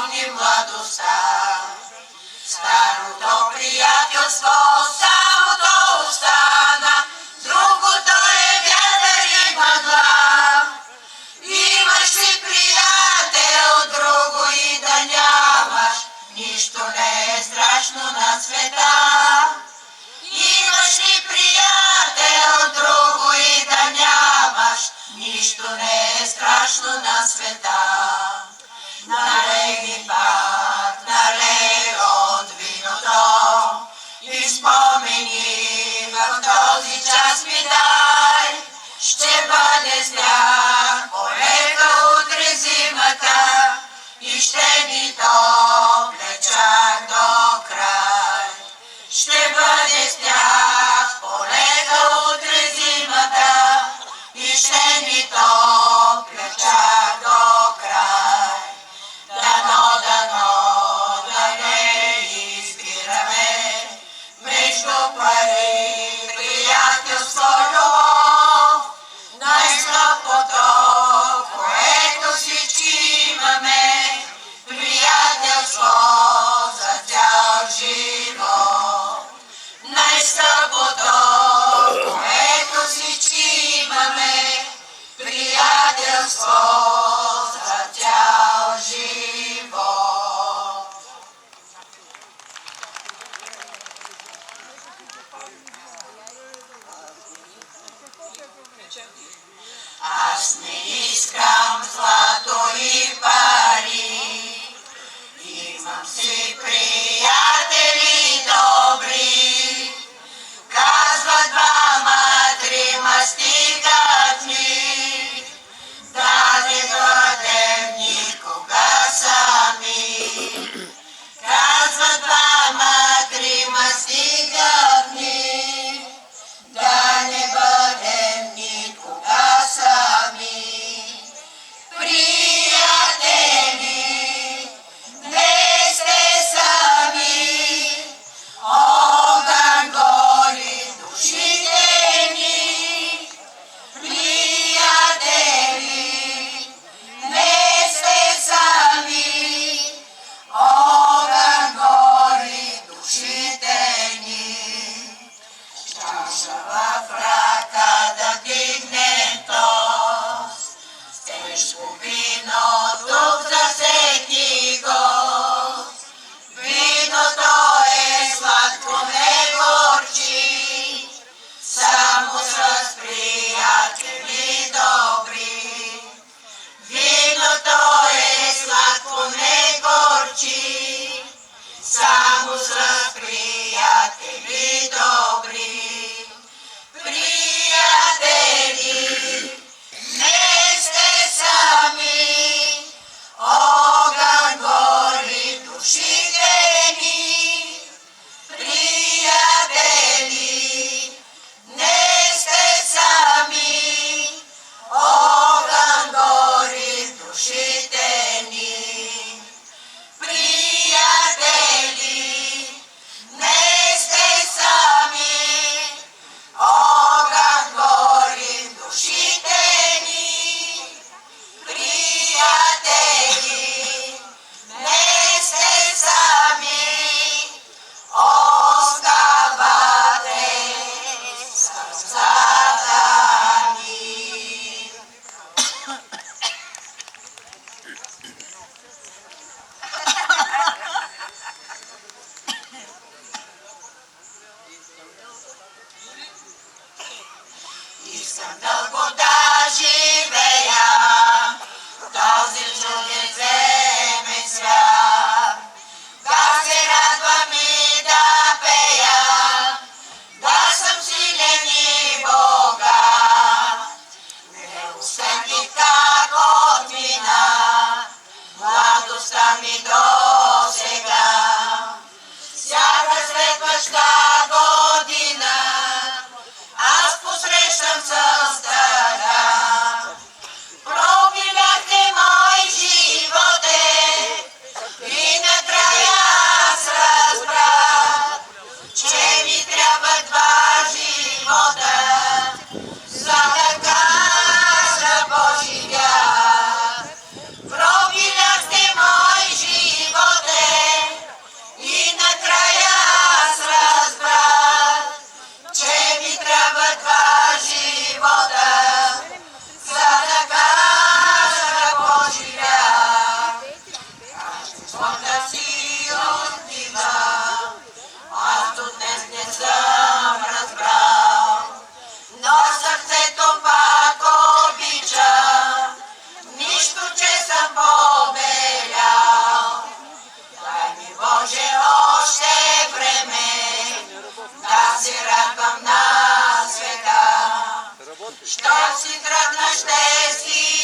помни младостта. Старото приятелство само то остана, другото е вятър и мъгла. Имаш ли приятел друго и да нямаш, нищо не е страшно на света. Имаш ли приятел друго и да нямаш, нищо не е страшно на света. Налей ми пак, налей от виното и спомени в този час ми дай. Ще бъде сняг, полека утре зимата и ще ни топле чак до край. Ще бъде сняг, полека утре зимата и ще ни топле чак до край. Дано да не избираме между пари, приятелство, любов, най-скъпото, което всички имаме, приятелство за цял живот. Най-скъпото, което всички имаме, приятелство за цял живот. Аз не искам злато и пари, имам си приятели добри. Казват двама, трима стигат ми, да не бъдем никога сами. Казват двама, трима стигат ми, да не бъдем никога сами. Приятели, не сте сами, огън гори душите ни. Приятели, не сте сами, огън гори душите ни. Чаша в ръка да дигне тост, с тежко вино тук за всеки гост. Виното е сладко, не горчи, само с приятели добри. Виното е сладко, не горчи, само с приятели добри. Приятели, не сте сами, огън гори душите ни. Приятели, не сте сами, огън гори душите ни. Приятели, не сте сами, огън гори душите ни. Приятели, не сте сами, оставате сърцата ни. Искам дълго да живея в този чуден земен свят, да се радвам и да пея, да съм силен и богат. Не усетих как отмина младостта ми до сега. Всяка следваща година аз посрещам с Що си тръгна, ще си